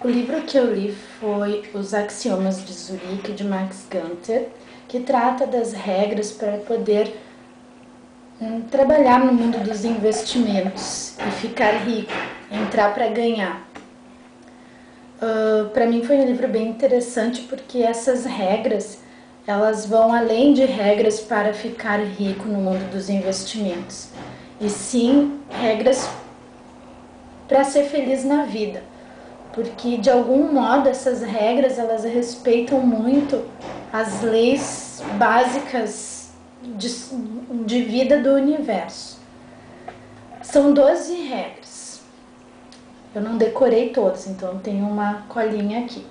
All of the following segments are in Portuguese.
O livro que eu li foi Os Axiomas de Zurique, de Max Gunther, que trata das regras para poder trabalhar no mundo dos investimentos e ficar rico, entrar para ganhar. Para mim foi um livro bem interessante porque essas regras, elas vão além de regras para ficar rico no mundo dos investimentos, e sim regras para ser feliz na vida. Porque de algum modo essas regras elas respeitam muito as leis básicas de vida do universo. São 12 regras. Eu não decorei todas, então tem uma colinha aqui.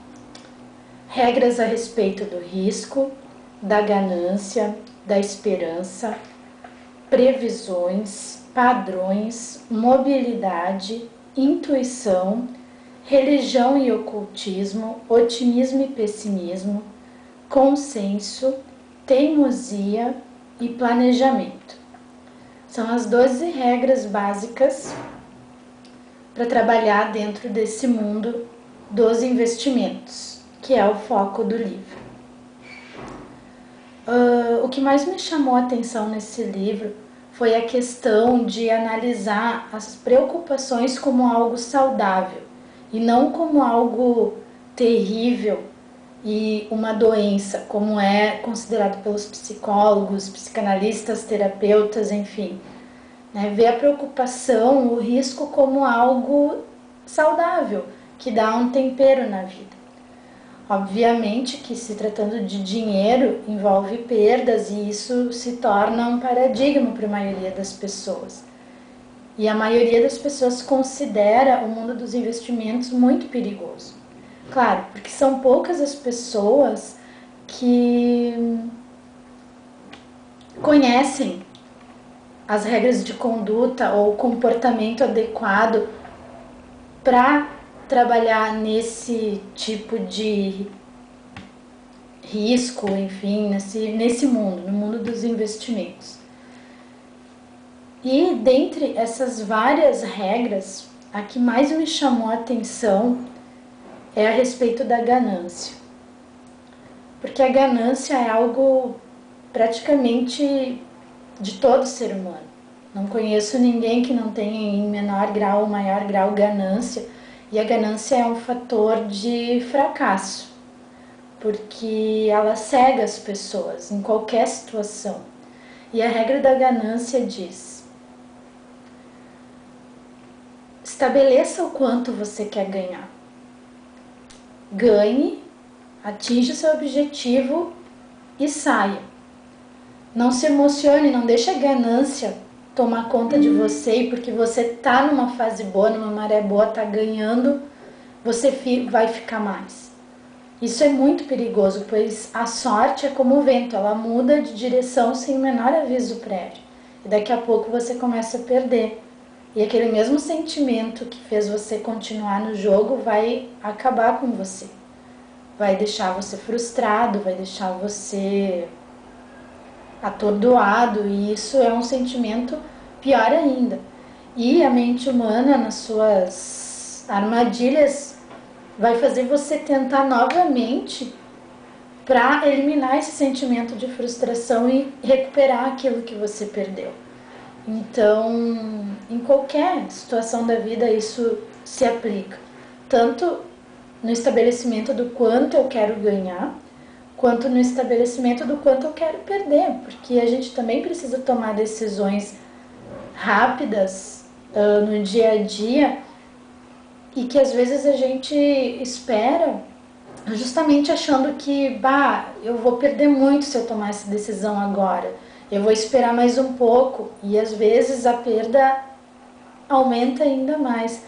Regras a respeito do risco, da ganância, da esperança, previsões, padrões, mobilidade, intuição, religião e ocultismo, otimismo e pessimismo, consenso, teimosia e planejamento. São as 12 regras básicas para trabalhar dentro desse mundo dos investimentos, que é o foco do livro. O que mais me chamou a atenção nesse livro foi a questão de analisar as preocupações como algo saudável e não como algo terrível e uma doença, como é considerado pelos psicólogos, psicanalistas, terapeutas, enfim. Ver a preocupação, o risco como algo saudável, que dá um tempero na vida. Obviamente que se tratando de dinheiro envolve perdas e isso se torna um paradigma para a maioria das pessoas. E a maioria das pessoas considera o mundo dos investimentos muito perigoso. Claro, porque são poucas as pessoas que conhecem as regras de conduta ou comportamento adequado para trabalhar nesse tipo de risco, enfim, nesse mundo, no mundo dos investimentos. E dentre essas várias regras, a que mais me chamou a atenção é a respeito da ganância. Porque a ganância é algo praticamente de todo ser humano. Não conheço ninguém que não tenha em menor grau ou maior grau ganância, e a ganância é um fator de fracasso, porque ela cega as pessoas em qualquer situação. E a regra da ganância diz: estabeleça o quanto você quer ganhar. Ganhe, atinja o seu objetivo e saia. Não se emocione, não deixe a ganância tomar conta de você, e porque você tá numa fase boa, numa maré boa, tá ganhando, você vai ficar mais. Isso é muito perigoso, pois a sorte é como o vento, ela muda de direção sem o menor aviso prévio. E daqui a pouco você começa a perder. E aquele mesmo sentimento que fez você continuar no jogo vai acabar com você. Vai deixar você frustrado, vai deixar você atordoado, e isso é um sentimento pior ainda. E a mente humana, nas suas armadilhas, vai fazer você tentar novamente para eliminar esse sentimento de frustração e recuperar aquilo que você perdeu. Então, em qualquer situação da vida isso se aplica, tanto no estabelecimento do quanto eu quero ganhar, quanto no estabelecimento do quanto eu quero perder, porque a gente também precisa tomar decisões rápidas no dia a dia, e que às vezes a gente espera justamente achando que eu vou perder muito se eu tomar essa decisão agora, eu vou esperar mais um pouco, e às vezes a perda aumenta ainda mais.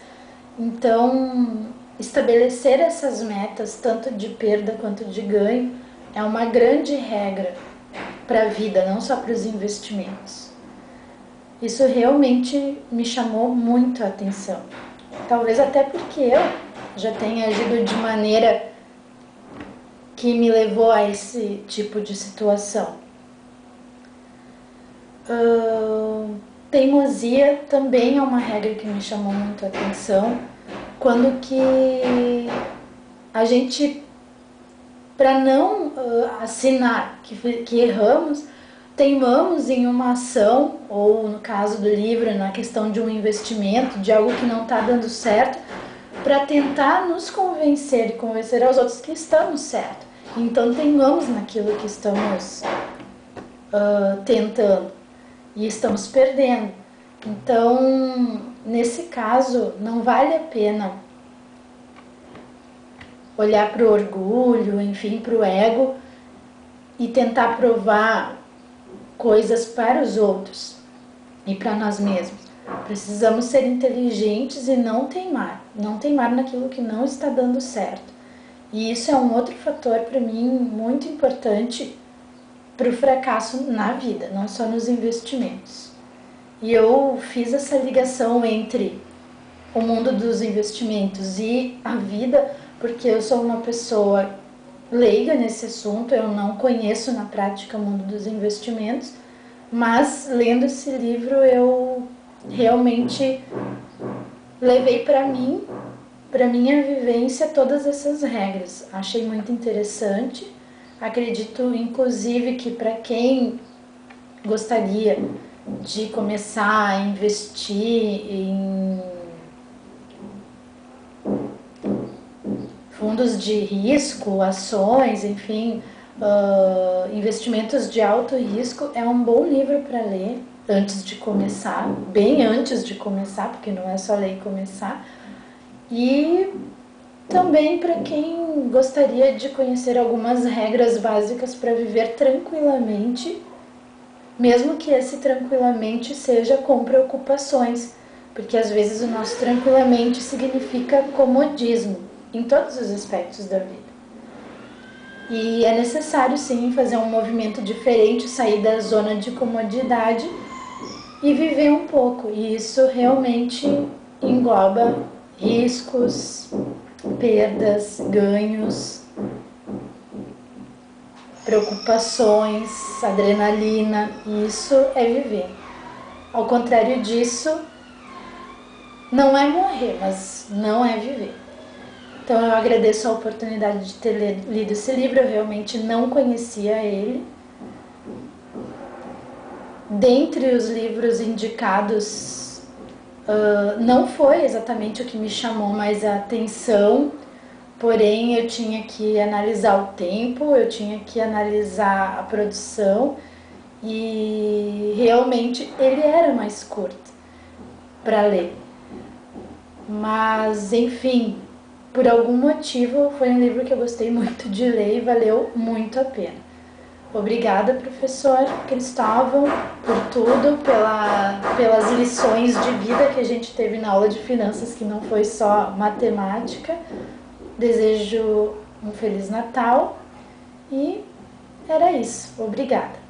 Então, estabelecer essas metas, tanto de perda quanto de ganho, é uma grande regra para a vida, não só para os investimentos. Isso realmente me chamou muito a atenção. Talvez até porque eu já tenha agido de maneira que me levou a esse tipo de situação. Teimosia também é uma regra que me chamou muito a atenção, quando que a gente, para não assinar que erramos, teimamos em uma ação, ou no caso do livro, na questão de um investimento, de algo que não está dando certo, para tentar nos convencer e convencer aos outros que estamos certos. Então teimamos naquilo que estamos tentando e estamos perdendo. Então, nesse caso, não vale a pena olhar para o orgulho, enfim, para o ego e tentar provar coisas para os outros e para nós mesmos. Precisamos ser inteligentes e não teimar naquilo que não está dando certo. E isso é um outro fator para mim muito importante para o fracasso na vida, não só nos investimentos. E eu fiz essa ligação entre o mundo dos investimentos e a vida, porque eu sou uma pessoa leiga nesse assunto, eu não conheço na prática o mundo dos investimentos, mas lendo esse livro eu realmente levei para mim, para minha vivência, todas essas regras. Achei muito interessante. Acredito, inclusive, que para quem gostaria de começar a investir em fundos de risco, ações, enfim, investimentos de alto risco, é um bom livro para ler antes de começar, bem antes de começar, porque não é só ler e começar. E também para quem gostaria de conhecer algumas regras básicas para viver tranquilamente, mesmo que esse tranquilamente seja com preocupações, porque às vezes o nosso tranquilamente significa comodismo em todos os aspectos da vida. E é necessário sim fazer um movimento diferente, sair da zona de comodidade e viver um pouco. E isso realmente engloba riscos, perdas, ganhos, preocupações, adrenalina. Isso é viver. Ao contrário disso, não é morrer, mas não é viver. Então eu agradeço a oportunidade de ter lido esse livro, eu realmente não conhecia ele. Dentre os livros indicados, não foi exatamente o que me chamou mais a atenção, porém eu tinha que analisar o tempo, eu tinha que analisar a produção e realmente ele era mais curto para ler. Mas, enfim, por algum motivo foi um livro que eu gostei muito de ler e valeu muito a pena. Obrigada, professor Cristóvão, por tudo, pelas lições de vida que a gente teve na aula de finanças, que não foi só matemática. Desejo um Feliz Natal e era isso. Obrigada.